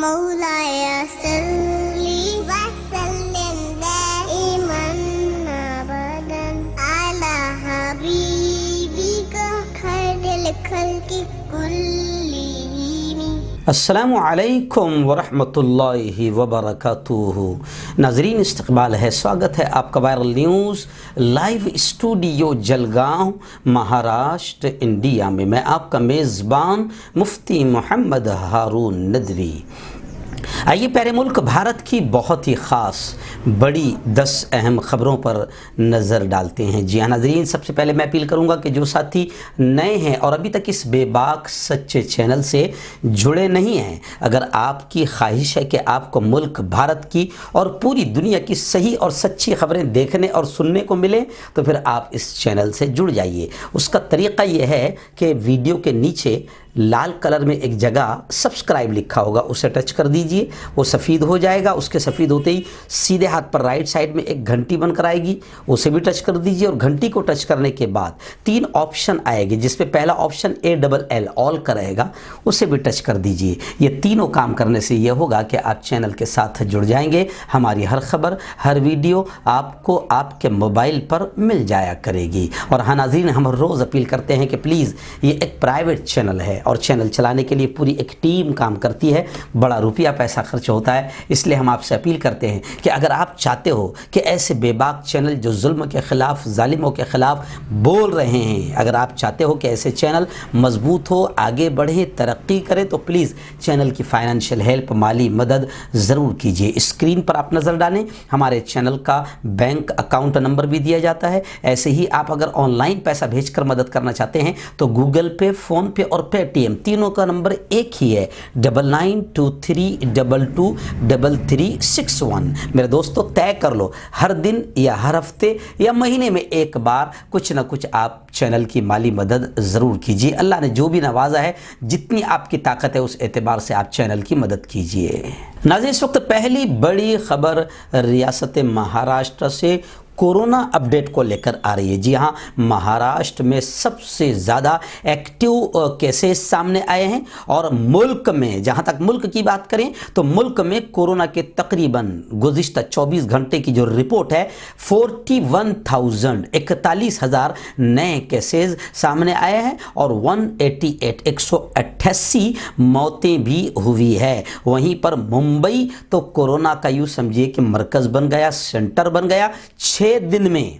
مولاي صل وسلم دائما ابدا على حبيبك خير الخلق كلهم. अस्सलामु अलैकुम वरहमतुल्लाहि वबरकातुहू। नाजरीन, इस्तकबाल है, स्वागत है आपका viral news live studio Jalgaon, Maharashtra, India में। मैं आपका मेज़बान मुफ्ती मोहम्मद हारून नदवी। आइए प्यारे मुल्क भारत की बहुत ही ख़ास बड़ी 10 अहम ख़बरों पर नज़र डालते हैं। जी हाँ नाज़रीन, सबसे पहले मैं अपील करूँगा कि जो साथी नए हैं और अभी तक इस बेबाक सच्चे चैनल से जुड़े नहीं हैं, अगर आपकी ख्वाहिश है कि आपको मुल्क भारत की और पूरी दुनिया की सही और सच्ची ख़बरें देखने और सुनने को मिले, तो फिर आप इस चैनल से जुड़ जाइए। उसका तरीक़ा यह है कि वीडियो के नीचे लाल कलर में एक जगह सब्सक्राइब लिखा होगा, उसे टच कर दीजिए, वो सफ़ेद हो जाएगा। उसके सफ़ेद होते ही सीधे हाथ पर राइट साइड में एक घंटी बनकर आएगी, उसे भी टच कर दीजिए। और घंटी को टच करने के बाद 3 ऑप्शन आएंगे, जिसपे पहला ऑप्शन ALL ऑल का रहेगा, उसे भी टच कर दीजिए। ये तीनों काम करने से ये होगा कि आप चैनल के साथ जुड़ जाएंगे। हमारी हर खबर, हर वीडियो आपको आपके मोबाइल पर मिल जाया करेगी। और हाँ नाज़रीन, हम रोज़ अपील करते हैं कि प्लीज़, ये एक प्राइवेट चैनल है और चैनल चलाने के लिए पूरी एक टीम काम करती है, बड़ा रुपया पैसा खर्च होता है। इसलिए हम आपसे अपील करते हैं कि अगर आप चाहते हो कि ऐसे बेबाक चैनल जो जुल्म के ख़िलाफ़, जालिमों के ख़िलाफ़ बोल रहे हैं, अगर आप चाहते हो कि ऐसे चैनल मजबूत हो, आगे बढ़े, तरक्की करे, तो प्लीज़ चैनल की फाइनेंशियल हेल्प, माली मदद ज़रूर कीजिए। स्क्रीन पर आप नज़र डालें, हमारे चैनल का बैंक अकाउंट नंबर भी दिया जाता है। ऐसे ही आप अगर ऑनलाइन पैसा भेजकर मदद करना चाहते हैं तो गूगल पे, फ़ोन पे और पेटीएम तीनों का नंबर एक ही है, 9923223361। मेरे दोस्तों, तय कर लो, हर दिन या हर हफ्ते या महीने में एक बार कुछ ना कुछ आप चैनल की माली मदद ज़रूर कीजिए। अल्लाह ने जो भी नवाजा है, जितनी आपकी ताकत है, उस एतबार से आप चैनल की मदद कीजिए। नाज़रीन, इस वक्त पहली बड़ी खबर रियासत महाराष्ट्र से कोरोना अपडेट को लेकर आ रही है। जी हाँ, महाराष्ट्र में सबसे ज़्यादा एक्टिव केसेस सामने आए हैं और मुल्क में, जहाँ तक मुल्क की बात करें तो मुल्क में कोरोना के तकरीबन गुज़िश्ता 24 घंटे की जो रिपोर्ट है, 41,000 नए केसेस सामने आए हैं और 188 मौतें भी हुई है। वहीं पर मुंबई तो कोरोना का यूँ समझिए कि मरकज़ बन गया, सेंटर बन गया। 6 दिन में,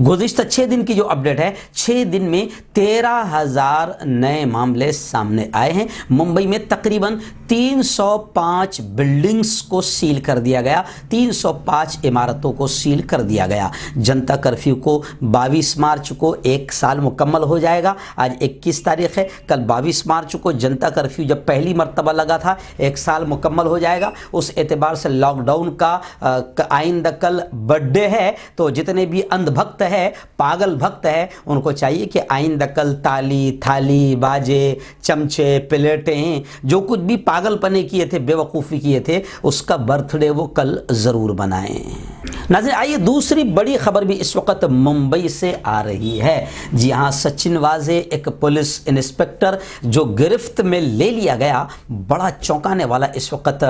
गुज़िश्ता 6 दिन की जो अपडेट है, 6 दिन में 13,000 नए मामले सामने आए हैं। मुंबई में तकरीबन 305 बिल्डिंग्स को सील कर दिया गया, 305 इमारतों को सील कर दिया गया। जनता कर्फ्यू को 22 मार्च को 1 साल मुकम्मल हो जाएगा। आज 21 तारीख है, कल 22 मार्च को जनता कर्फ्यू जब पहली मरतबा लगा था, 1 साल मुकम्मल हो जाएगा। उस एतबार से लॉकडाउन का आइंदा कल बर्थडे है, तो जितने भी अंधभक्त है, पागल भक्त है, उनको चाहिए कि आइंदा कल ताली, थाली, बाजे, चमचे, प्लेटें, जो कुछ भी पागलपने किए थे, बेवकूफ़ी किए थे, उसका बर्थडे वो कल ज़रूर बनाएं। नाज़रीन, आइए दूसरी बड़ी खबर भी इस वक्त मुंबई से आ रही है। जी हाँ, सचिन वाजे, एक पुलिस इंस्पेक्टर जो गिरफ्त में ले लिया गया, बड़ा चौंकाने वाला इस वक्त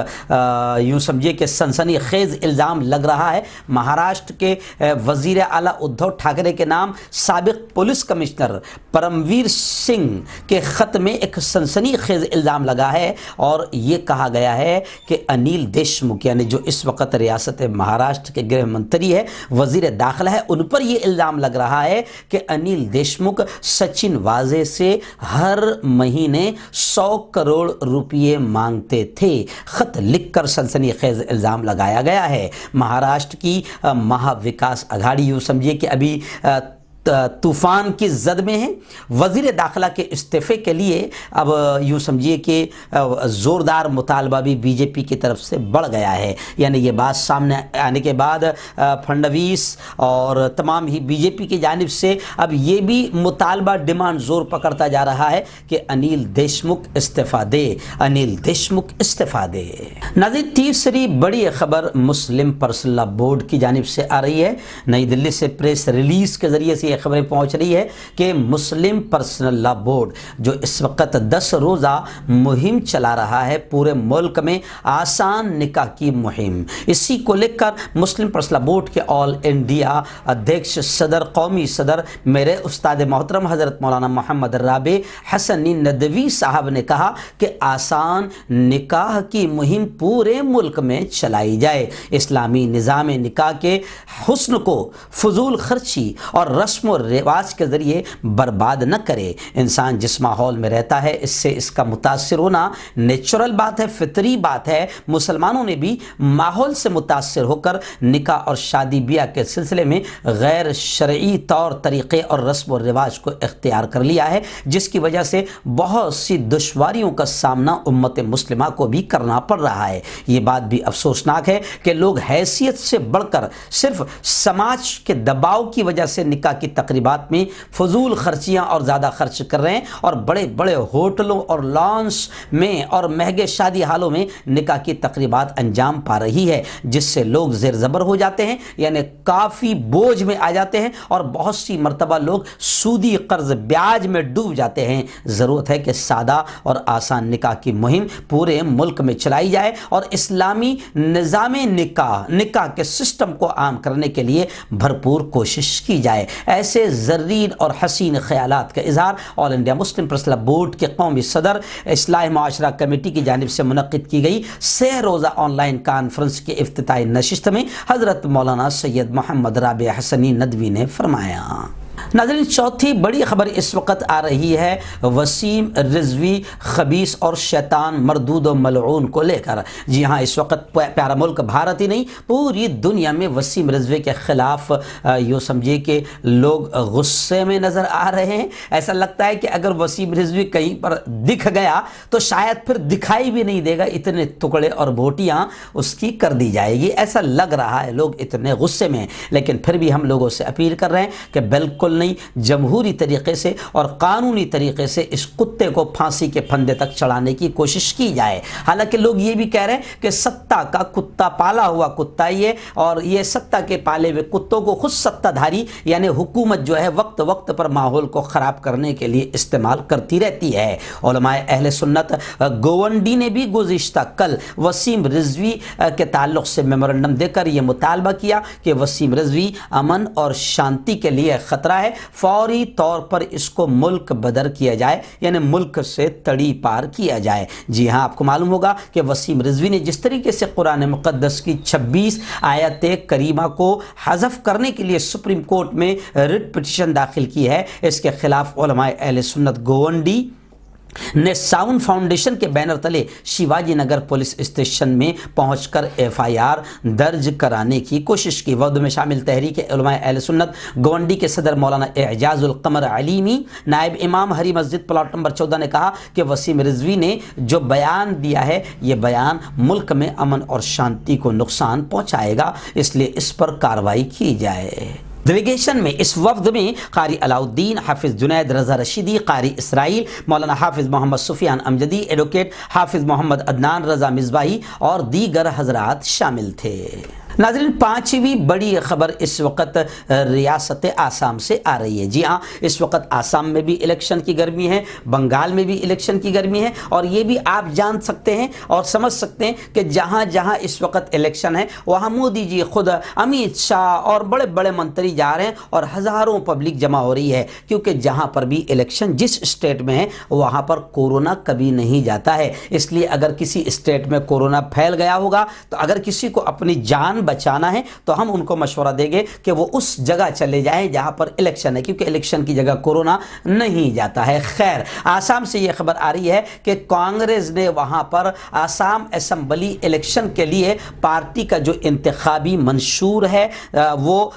यूँ समझिए कि सनसनीखेज़ इल्ज़ाम लग रहा है। महाराष्ट्र के वज़ीर आला उद्धव ठाकरे के नाम साबिक पुलिस कमिश्नर परमवीर सिंह के ख़त में एक सनसनीखेज़ इल्ज़ाम लगा है और ये कहा गया है कि अनिल देशमुख, यानी जो इस वक्त रियासत महाराष्ट्र के गृह मंत्री है, वज़ीर दाखिला है, उन पर यह इल्ज़ाम लग रहा है कि अनिल देशमुख सचिन वाजे से हर महीने 100 करोड़ रुपये मांगते थे। ख़त लिखकर सनसनीखेज़ इल्ज़ाम लगाया गया है। महाराष्ट्र की महाविकास अघाड़ी यूँ समझिए कि अभी तूफ़ान की जद में है। वज़ीर दाखिला के इस्तीफ़े के लिए अब यूँ समझिए कि ज़ोरदार मुतालबा भी बीजेपी की तरफ से बढ़ गया है। यानी ये बात सामने आने के बाद फडणवीस और तमाम ही बीजेपी की जानिब से अब ये भी मुतालबा, डिमांड ज़ोर पकड़ता जा रहा है कि अनिल देशमुख इस्तीफ़ा दे, अनिल देशमुख इस्तीफ़ा दे। नाज़रीन, तीसरी बड़ी खबर मुस्लिम पर्सनल लॉ बोर्ड की जानिब से आ रही है। नई दिल्ली से प्रेस रिलीज़ के ज़रिए से یہ خبریں پہنچ رہی ہے کہ مسلم پرسنل لا بورڈ جو اس وقت 10 روزہ مہم چلا رہا ہے پورے ملک میں، آسان نکاح کی مہم، اسی کو لے کر مسلم پرسنل لا بورڈ کے آل انڈیا ادھیکش صدر، قومی صدر میرے استاد محترم حضرت مولانا محمد رابع حسنی ندوی صاحب نے کہا کہ آسان نکاح کی مہم پورے ملک میں چلائی جائے، اسلامی نظام نکاح کے حسن کو فضول خرچی اور رسم و رواج کے ذریعے برباد نہ کرے۔ انسان جس ماحول میں رہتا ہے اس کا متاثر ہونا نیچرل بات ہے، فطری بات ہے۔ مسلمانوں نے بھی ماحول سے متاثر ہو کر نکاح اور شادی بیاہ کے سلسلے میں غیر شرعی طور طریقے اور رسم و رواج کو اختیار کر لیا ہے، جس کی وجہ سے بہت سی دشواریوں کا سامنا امت مسلمہ کو بھی کرنا پڑ رہا ہے۔ یہ بات بھی افسوسناک ہے کہ لوگ حیثیت سے بڑھ کر صرف سماج کے دباؤ کی وجہ سے نکاح کی تقریبات میں فضول خرچیاں اور زیادہ خرچ کر رہے ہیں اور بڑے بڑے ہوٹلوں اور لانس میں اور مہنگے شادی ہالوں میں نکاح کی تقریبات انجام پا رہی ہے، جس سے لوگ زیر زبر ہو جاتے ہیں، یعنی کافی بوجھ میں آ جاتے ہیں اور بہت سی مرتبہ لوگ سودی قرض بیاج میں ڈوب جاتے ہیں۔ ضرورت ہے کہ سادہ اور آسان نکاح کی مہم پورے ملک میں چلائی جائے اور اسلامی نظام نکاح کے سسٹم کو عام کرنے کے لیے بھرپور کوشش کی جائے۔ ایسے زرین اور حسین خیالات کا اظہار آل انڈیا مسلم پرسنل لا بورڈ کے قومی صدر اصلاح معاشرہ کمیٹی کی جانب سے منعقد کی گئی 3 روزہ آن لائن کانفرنس کے افتتاحی نشست میں حضرت مولانا سید محمد رابع حسنی ندوی نے فرمایا۔ ناظرین، چوتھی بڑی خبر اس وقت آ رہی ہے وسیم رضوی خبیث اور شیطان مردود و ملعون کو لے کر۔ جی ہاں، اس وقت پیارا ملک بھارت ہی نہیں پوری دنیا میں وسیم رضوی کے خلاف یوں سمجھیے کہ لوگ غصے میں نظر آ رہے ہیں۔ ایسا لگتا ہے کہ اگر وسیم رضوی کہیں پر دکھ گیا تو شاید پھر دکھائی بھی نہیں دے گا، اتنے ٹکڑے اور بوٹیاں اس کی کر دی جائے گی، ایسا لگ رہا ہے، لوگ اتنے غصے میں ہیں۔ لیکن پھر بھی ہم لوگوں سے اپیل کر رہے ہیں کہ بالکل نہیں، جمہوری طریقے سے اور قانونی طریقے سے اس کتے کو پھانسی کے پھندے تک چڑھانے کی کوشش کی جائے۔ حالانکہ لوگ یہ بھی کہہ رہے ہیں کہ ستہ کا کتا، پالا ہوا کتا یہ، اور یہ ستہ کے پالے ہوئے کتوں کو خود ستہ دھاری یعنی حکومت جو ہے وقت وقت پر ماحول کو خراب کرنے کے لیے استعمال کرتی رہتی ہے۔ علماء اہل سنت گونڈی نے بھی گزشتہ کل وسیم رضوی کے تعلق سے میمورنڈم دے کر یہ مطالبہ کیا کہ وسیم رضوی امن اور شانتی کے لیے خطرہ ہے، فوری طور پر اس کو ملک بدر کیا جائے، یعنی ملک سے تڑی پار کیا جائے۔ جی ہاں، آپ کو معلوم ہوگا کہ وسیم رضوی نے جس طریقے سے قرآن مقدس کی 26 آیت کریمہ کو حذف کرنے کے لیے سپریم کورٹ میں ریٹ پٹیشن داخل کی ہے، اس کے خلاف علماء اہل سنت گونڈی نے ساؤنڈ فاؤنڈیشن کے بینر تلے شیواجی نگر پولیس اسٹیشن میں پہنچ کر FIR درج کرانے کی کوشش کی۔ وفد میں شامل تحریک علماء اہل سنت گونڈی کے صدر مولانا اعجاز القمر علیمی، نائب امام ہری مسجد پلاٹ نمبر 14 نے کہا کہ وسیم رضوی نے جو بیان دیا ہے یہ بیان ملک میں امن اور شانتی کو نقصان پہنچائے گا، اس لیے اس پر کارروائی کی جائے۔ ڈیلیگیشن میں اس وفد میں قاری علاء الدین، حافظ جنید رضا رشیدی، قاری اسرائیل، مولانا حافظ محمد سفیان امجدی، ایڈوکیٹ حافظ محمد عدنان رضا مصباحی اور دیگر حضرات شامل تھے۔ ناظرین، 5ویں بڑی خبر اس وقت ریاست آسام سے آ رہی ہے۔ جی ہاں، اس وقت آسام میں بھی الیکشن کی گرمی ہے، بنگال میں بھی الیکشن کی گرمی ہے، اور یہ بھی آپ جان سکتے ہیں اور سمجھ سکتے ہیں کہ جہاں جہاں اس وقت الیکشن ہے وہاں مودی جی خود، امیت شاہ اور بڑے بڑے منتری جا رہے ہیں اور ہزاروں پبلک جمع ہو رہی ہے، کیونکہ جہاں پر بھی الیکشن جس اسٹیٹ میں ہے وہاں پر کورونا کبھی نہیں جاتا ہے۔ اس لیے اگر کسی اسٹیٹ میں کورونا پھیل گیا ہوگا تو اگر کسی کو اپنی جان بچانا ہے تو ہم ان کو مشورہ دیں گے کہ وہ اس جگہ چلے جائیں جہاں پر الیکشن ہے، کیونکہ الیکشن کی جگہ کورونا نہیں جاتا ہے۔ خیر، آسام سے یہ خبر آ رہی ہے کہ کانگریس نے وہاں پر آسام اسمبلی الیکشن کے لیے پارٹی کا جو انتخابی منشور ہے وہ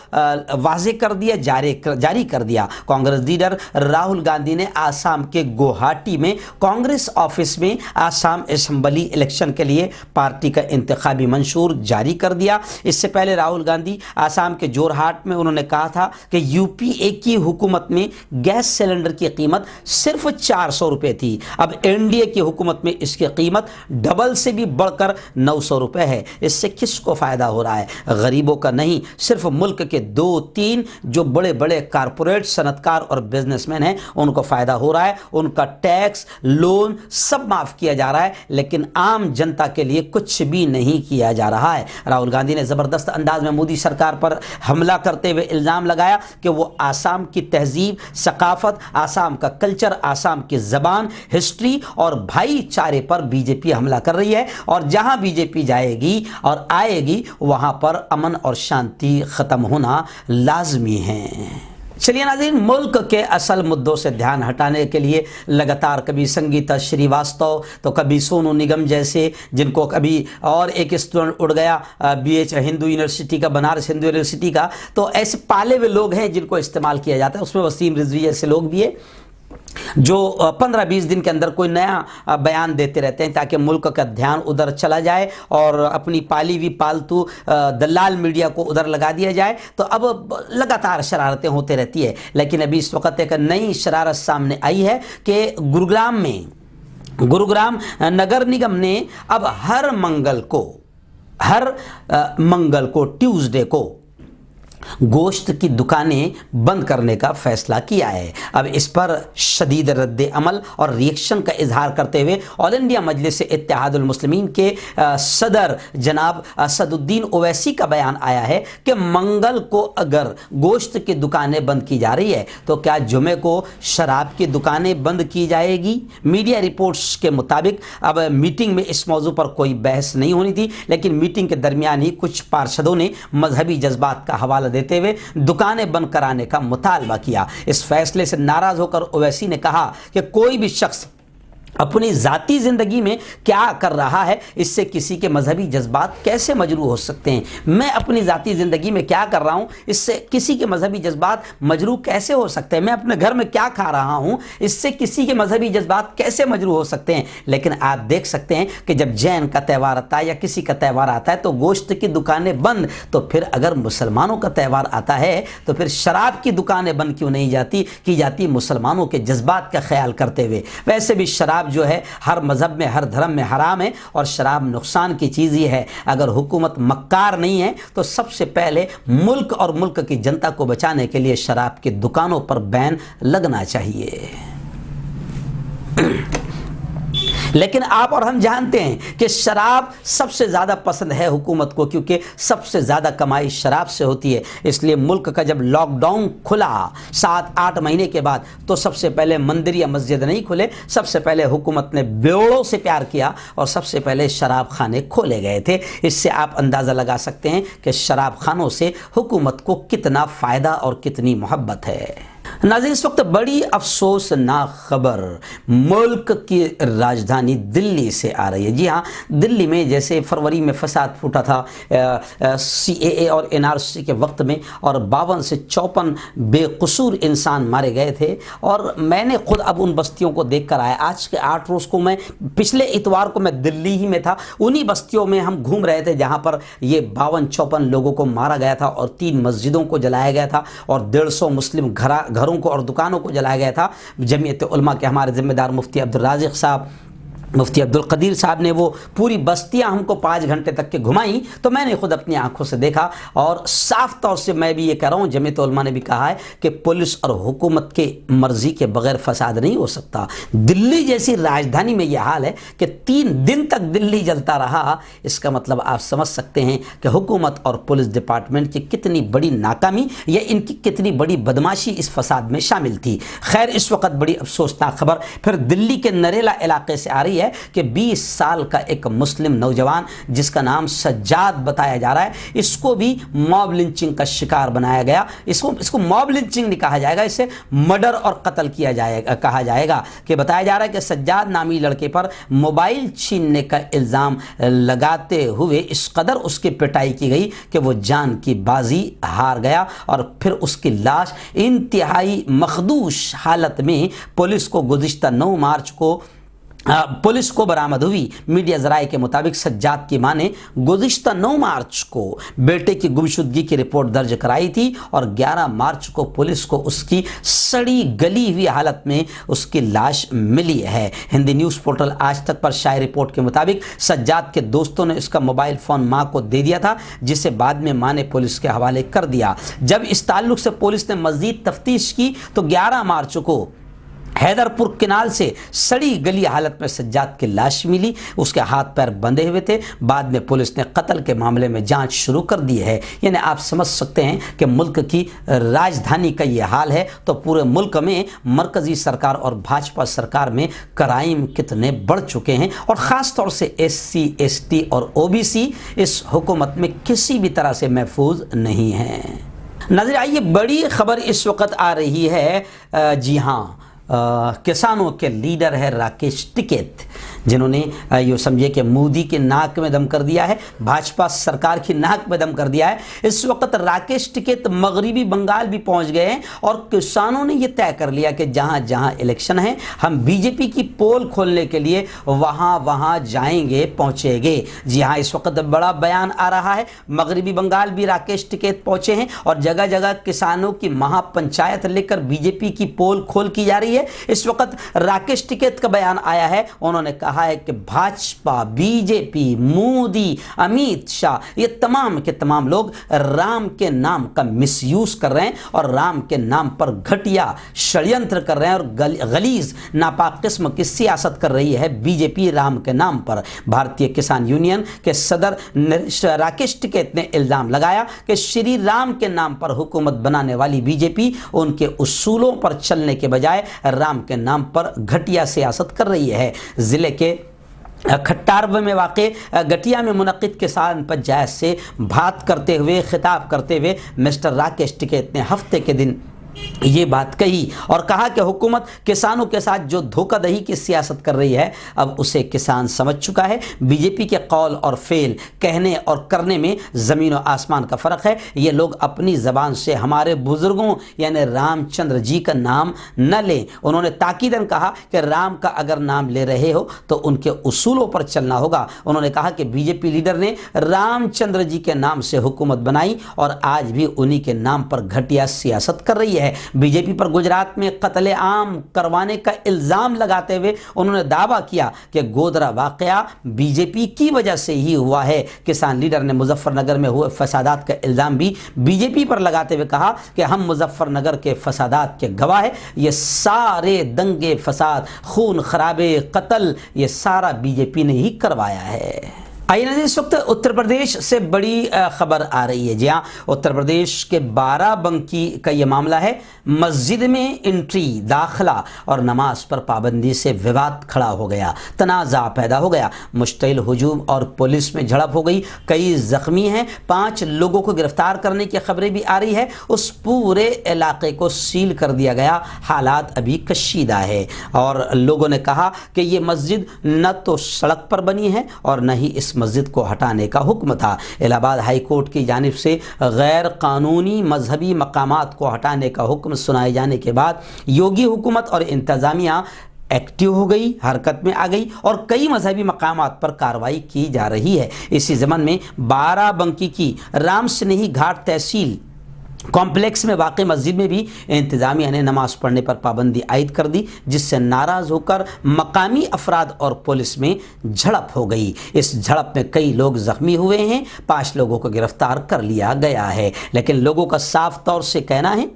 واضح کر دیا، جاری کر دیا۔ کانگریس لیڈر راہل گاندھی نے آسام کے گوہاٹی میں کانگریس آفس میں آسام اسمبلی الیکشن کے لیے پارٹی کا انتخابی منشور جاری کر دیا۔ اس سے پہلے راہل گاندھی آسام کے جورہاٹ میں انہوں نے کہا تھا کہ یو پی اے کی حکومت میں گیس سلنڈر کی قیمت صرف 400 روپے تھی، اب این ڈی اے کی حکومت میں اس کی قیمت ڈبل سے بھی بڑھ کر 900 روپے ہے۔ اس سے کس کو فائدہ ہو رہا ہے؟ غریبوں کا نہیں، صرف ملک کے 2-3 جو بڑے بڑے کارپوریٹ صنعتکار اور بزنس مین ہیں ان کو فائدہ ہو رہا ہے، ان کا ٹیکس، لون سب معاف کیا جا رہا ہے، لیکن عام جنتا کے لیے کچھ بھی نہیں کیا جا رہا ہے۔ راہل گاندھی نے زبردست انداز میں مودی سرکار پر حملہ کرتے ہوئے الزام لگایا کہ وہ آسام کی تہذیب، ثقافت، آسام کا کلچر، آسام کی زبان، ہسٹری اور بھائی چارے پر بی جے پی حملہ کر رہی ہے، اور جہاں بی جے پی جائے گی اور آئے گی وہاں پر امن اور شانتی ختم ہونا لازمی ہے۔ چلیے ناظرین، ملک کے اصل مدوں سے دھیان ہٹانے کے لیے لگاتار کبھی سنگیتا شریواستو تو کبھی سونو نگم جیسے، جن کو کبھی اور ایک اسٹوڈنٹ اڑ گیا بی ایچ ہندو یونیورسٹی کا، بنارس ہندو یونیورسٹی کا، تو ایسے پالے ہوئے لوگ ہیں جن کو استعمال کیا جاتا ہے۔ اس میں وسیم رضوی جیسے لوگ بھی ہیں جو 15-20 دن کے اندر کوئی نیا بیان دیتے رہتے ہیں تاکہ ملک کا دھیان ادھر چلا جائے اور اپنی پالی ہوئی پالتو دلال میڈیا کو ادھر لگا دیا جائے۔ تو اب لگاتار شرارتیں ہوتے رہتی ہے، لیکن ابھی اس وقت ایک نئی شرارت سامنے آئی ہے کہ گروگرام نگر نگم نے اب ہر منگل کو ٹیوزڈے کو گوشت کی دکانیں بند کرنے کا فیصلہ کیا ہے۔ اب اس پر شدید رد عمل اور ریئیکشن کا اظہار کرتے ہوئے آل انڈیا مجلس اتحاد المسلمین کے صدر جناب اسد الدین اویسی کا بیان آیا ہے کہ منگل کو اگر گوشت کی دکانیں بند کی جا رہی ہے تو کیا جمعے کو شراب کی دکانیں بند کی جائے گی؟ میڈیا رپورٹس کے مطابق اب میٹنگ میں اس موضوع پر کوئی بحث نہیں ہونی تھی، لیکن میٹنگ کے درمیان ہی کچھ پارشدوں نے مذہبی جذبات کا حوالہ دیتے ہوئے دکانیں بند کرانے کا مطالبہ کیا۔ اس فیصلے سے ناراض ہو کر اویسی نے کہا کہ کوئی بھی شخص اپنی ذاتی زندگی میں کیا کر رہا ہے اس سے کسی کے مذہبی جذبات کیسے مجروح ہو سکتے ہیں؟ میں اپنی ذاتی زندگی میں کیا کر رہا ہوں اس سے کسی کے مذہبی جذبات مجروح کیسے ہو سکتے ہیں؟ میں اپنے گھر میں کیا کھا رہا ہوں اس سے کسی کے مذہبی جذبات کیسے مجروح ہو سکتے ہیں؟ لیکن آپ دیکھ سکتے ہیں کہ جب جین کا تہوار آتا ہے یا کسی کا تہوار آتا ہے تو گوشت کی دکانیں بند، تو پھر اگر مسلمانوں کا تہوار آتا ہے تو پھر شراب کی دکانیں بند کیوں نہیں کی جاتی مسلمانوں کے جذبات کا خیال کرتے ہوئے؟ ویسے بھی شراب جو ہے ہر مذہب میں، ہر دھرم میں حرام ہے، اور شراب نقصان کی چیز ہی ہے۔ اگر حکومت مکار نہیں ہے تو سب سے پہلے ملک اور ملک کی جنتا کو بچانے کے لیے شراب کی دکانوں پر بین لگنا چاہیے۔ لیکن آپ اور ہم جانتے ہیں کہ شراب سب سے زیادہ پسند ہے حکومت کو، کیونکہ سب سے زیادہ کمائی شراب سے ہوتی ہے۔ اس لیے ملک کا جب لاک ڈاؤن کھلا 7-8 مہینے کے بعد تو سب سے پہلے مندر یا مسجد نہیں کھلے، سب سے پہلے حکومت نے بیوڑوں سے پیار کیا اور سب سے پہلے شراب خانے کھولے گئے تھے۔ اس سے آپ اندازہ لگا سکتے ہیں کہ شراب خانوں سے حکومت کو کتنا فائدہ اور کتنی محبت ہے۔ ناظرین، اس وقت بڑی افسوسناک خبر ملک کی راجدھانی دلی سے آ رہی ہے۔ جی ہاں، دلی میں جیسے فروری میں فساد پھوٹا تھا CAA اور NRC کے وقت میں، اور 52 سے 54 بے قصور انسان مارے گئے تھے، اور میں نے خود اب ان بستیوں کو دیکھ کر آیا۔ آج کے 8 روز کو پچھلے اتوار کو میں دلی ہی میں تھا، انہی بستیوں میں ہم گھوم رہے تھے جہاں پر یہ 52-54 لوگوں کو مارا گیا تھا اور 3 مسجدوں کو جلایا گیا تھا اور 150 مسلم گھروں کو اور دکانوں کو جلایا گیا تھا۔ جمعیت علماء کے ہمارے ذمہ دار مفتی عبدالرازق صاحب، مفتی عبدالقدیر صاحب نے وہ پوری بستیاں ہم کو 5 گھنٹے تک کے گھمائیں، تو میں نے خود اپنی آنکھوں سے دیکھا، اور صاف طور سے میں بھی یہ کہہ رہا ہوں، جمعیت علماء نے بھی کہا ہے کہ پولیس اور حکومت کے مرضی کے بغیر فساد نہیں ہو سکتا۔ دلی جیسی راجدھانی میں یہ حال ہے کہ 3 دن تک دلی جلتا رہا، اس کا مطلب آپ سمجھ سکتے ہیں کہ حکومت اور پولیس ڈپارٹمنٹ کی کتنی بڑی ناکامی یا ان کی کتنی بڑی بدماشی اس فساد میں شامل تھی۔ خیر، اس وقت بڑی افسوسناک خبر پھر دلی کے نریلا علاقے سے آ رہی ہے کہ 20 سال کا ایک مسلم نوجوان جس کا نام سجاد بتایا جا رہا ہے، اس کو بھی موب لنچنگ کا شکار بنایا گیا۔ اس کو موب لنچنگ نہیں کہا جائے گا، اسے مرڈر اور قتل کیا کہا جائے گا۔ کہ بتایا جا رہا ہے کہ سجاد نامی لڑکے پر موبائل چھیننے کا الزام لگاتے ہوئے اس قدر اس کی پٹائی کی گئی کہ وہ جان کی بازی ہار گیا، اور پھر اس کی لاش انتہائی مخدوش حالت میں پولیس کو گزشتہ 9 مارچ کو पुलिस को बरामद हुई। मीडिया जराये के मुताबिक सज्जाद की मां ने गुज़िश्ता 9 मार्च को बेटे की गुमशुदगी की रिपोर्ट दर्ज कराई थी और 11 मार्च को पुलिस को उसकी सड़ी गली हुई हालत में उसकी लाश मिली है। हिंदी न्यूज़ पोर्टल आज तक पर शाये रिपोर्ट के मुताबिक सज्जाद के दोस्तों ने इसका मोबाइल फ़ोन मां को दे दिया था, जिसे बाद में मां ने पुलिस के हवाले कर दिया। जब इस ताल्लुक से पुलिस ने मज़ीद तफ्तीश की तो 11 मार्च को हैदरपुर किनाल से सड़ी गली हालत में सज्जाद की लाश मिली। उसके हाथ पैर बंधे हुए थे। बाद में पुलिस ने कत्ल के मामले में जांच शुरू कर दी है। यानी आप समझ सकते हैं कि मुल्क की राजधानी का ये हाल है तो पूरे मुल्क में मरकज़ी सरकार और भाजपा सरकार में क्राइम कितने बढ़ चुके हैं, और ख़ास तौर से SC ST और OBC इस हुकूमत में किसी भी तरह से महफूज नहीं हैं। नाज़रीन, आइए बड़ी खबर इस वक्त आ रही है। जी हाँ, किसानों के लीडर है राकेश टिकैत, जिन्होंने ये समझे कि मोदी के नाक में दम कर दिया है, भाजपा सरकार की नाक में दम कर दिया है। इस वक्त राकेश टिकैत मगरबी बंगाल भी पहुंच गए हैं और किसानों ने ये तय कर लिया कि जहां जहां इलेक्शन है हम बीजेपी की पोल खोलने के लिए वहां वहां जाएंगे, पहुंचेंगे। जी हाँ, इस वक्त बड़ा बयान आ रहा है। मगरबी बंगाल भी राकेश टिकैत पहुंचे हैं और जगह जगह किसानों की महापंचायत लेकर बीजेपी की पोल खोल की जा रही है। इस वक्त राकेश टिकैत का बयान आया है। उन्होंने कहा है कि भाजपा, बीजेपी, मोदी, अमित शाह, ये तमाम के तमाम लोग राम के नाम का मिसयूज कर रहे हैं और राम के नाम पर घटिया षड्यंत्र कर रहे हैं और गलीज नापाक किस्म की सियासत कर रही है बीजेपी राम के नाम पर। भारतीय किसान यूनियन के सदर राकेश टिकैत ने इल्जाम लगाया कि श्री राम के नाम पर हुकूमत बनाने वाली बीजेपी उनके उसूलों पर चलने के बजाय राम के नाम पर घटिया सियासत कर रही है। जिले के खट्टारव में वाक़े गटिया में मुनक़िद किसान पंचायत से बात करते हुए, खिताब करते हुए मिस्टर राकेश टिकैत ने हफ्ते के दिन ये बात कही और कहा कि हुकूमत किसानों के साथ जो धोखाधड़ी की सियासत कर रही है अब उसे किसान समझ चुका है। बीजेपी के कौल और फेल, कहने और करने में ज़मीन और आसमान का फ़र्क है। ये लोग अपनी ज़बान से हमारे बुज़ुर्गों यानी रामचंद्र जी का नाम न लें। उन्होंने ताकीदन कहा कि राम का अगर नाम ले रहे हो तो उनके उसूलों पर चलना होगा। उन्होंने कहा कि बीजेपी लीडर ने रामचंद्र जी के नाम से हुकूमत बनाई और आज भी उन्हीं के नाम पर घटिया सियासत कर रही है। बीजेपी पर गुजरात में कत्ले आम करवाने का इल्जाम लगाते हुए उन्होंने दावा किया कि गोधरा वाकया बीजेपी की वजह से ही हुआ है। किसान लीडर ने मुजफ्फरनगर में हुए फसादात का इल्जाम भी बीजेपी पर लगाते हुए कहा कि हम मुजफ्फरनगर के फसादात के गवाह हैं। ये सारे दंगे फसाद, खून खराबे, कत्ल, ये सारा बीजेपी ने ही करवाया है। आइए, इस वक्त उत्तर प्रदेश से बड़ी खबर आ रही है। जी हाँ, उत्तर प्रदेश के बाराबंकी का ये मामला है। मस्जिद में एंट्री, दाखिला और नमाज पर पाबंदी से विवाद खड़ा हो गया, तनाज़ा पैदा हो गया, मुश्तइल हुजूम और पुलिस में झड़प हो गई। कई ज़ख्मी हैं, 5 लोगों को गिरफ्तार करने की खबरें भी आ रही है। उस पूरे इलाके को सील कर दिया गया। हालात अभी कशीदा है और लोगों ने कहा कि ये मस्जिद न तो सड़क पर बनी है और न ही इस मस्जिद को हटाने का हुक्म था। इलाहाबाद हाई कोर्ट की जानिब से गैर कानूनी मजहबी मकामात को हटाने का हुक्म सुनाए जाने के बाद योगी हुकूमत और इंतज़ामिया एक्टिव हो गई, हरकत में आ गई और कई मजहबी मकामात पर कार्रवाई की जा रही है। इसी ज़मन में बाराबंकी की राम स्नेही घाट तहसील कॉम्प्लेक्स में वाक़ई मस्जिद में भी इंतज़ामिया ने नमाज पढ़ने पर पाबंदी आयद कर दी, जिससे नाराज़ होकर मकामी अफराद और पुलिस में झड़प हो गई। इस झड़प में कई लोग ज़ख्मी हुए हैं, 5 लोगों को गिरफ्तार कर लिया गया है। लेकिन लोगों का साफ तौर से कहना है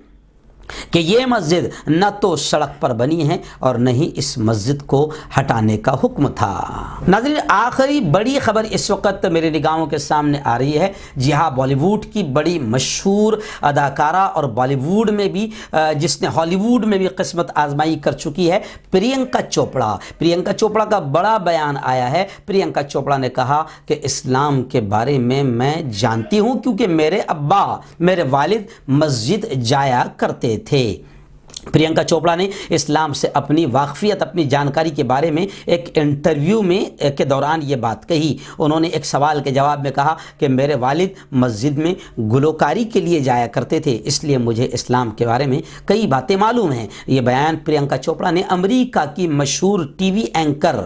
कि ये मस्जिद न तो सड़क पर बनी है और न ही इस मस्जिद को हटाने का हुक्म था। नाज़रीन, आखिरी बड़ी खबर इस वक्त मेरे निगाहों के सामने आ रही है। जी हाँ, बॉलीवुड की बड़ी मशहूर अदाकारा और बॉलीवुड में भी जिसने हॉलीवुड में भी किस्मत आजमाई कर चुकी है, प्रियंका चोपड़ा। प्रियंका चोपड़ा का बड़ा बयान आया है। प्रियंका चोपड़ा ने कहा कि इस्लाम के बारे में मैं जानती हूँ क्योंकि मेरे अब्बा, मेरे वालिद मस्जिद जाया करते थे। प्रियंका चोपड़ा ने इस्लाम से अपनी वाकफियत, अपनी जानकारी के बारे में एक इंटरव्यू में के दौरान ये बात कही। उन्होंने एक सवाल के जवाब में कहा कि मेरे वालिद मस्जिद में गुलकारी के लिए जाया करते थे, इसलिए मुझे इस्लाम के बारे में कई बातें मालूम हैं। ये बयान प्रियंका चोपड़ा ने अमेरिका की मशहूर टीवी एंकर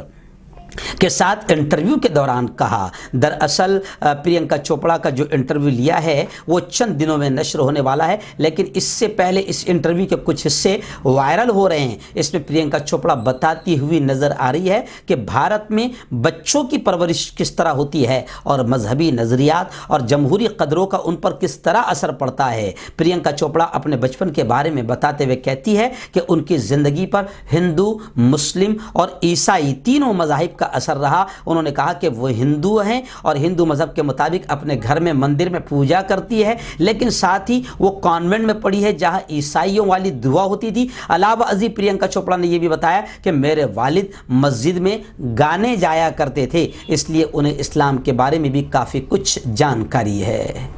के साथ इंटरव्यू के दौरान कहा। दरअसल प्रियंका चोपड़ा का जो इंटरव्यू लिया है वो चंद दिनों में नश्र होने वाला है, लेकिन इससे पहले इस इंटरव्यू के कुछ हिस्से वायरल हो रहे हैं। इसमें प्रियंका चोपड़ा बताती हुई नज़र आ रही है कि भारत में बच्चों की परवरिश किस तरह होती है और मजहबी नज़रियात और जमहूरी कदरों का उन पर किस तरह असर पड़ता है। प्रियंका चोपड़ा अपने बचपन के बारे में बताते हुए कहती है कि उनकी ज़िंदगी पर हिंदू, मुस्लिम और ईसाई तीनों मज़ाहिब का असर रहा। उन्होंने कहा कि वो हिंदू हैं और हिंदू मज़हब के मुताबिक अपने घर में मंदिर में पूजा करती है, लेकिन साथ ही वो कॉन्वेंट में पढ़ी है जहां ईसाइयों वाली दुआ होती थी। अलावा अजी प्रियंका चोपड़ा ने यह भी बताया कि मेरे वालिद मस्जिद में गाने जाया करते थे, इसलिए उन्हें इस्लाम के बारे में भी काफ़ी कुछ जानकारी है।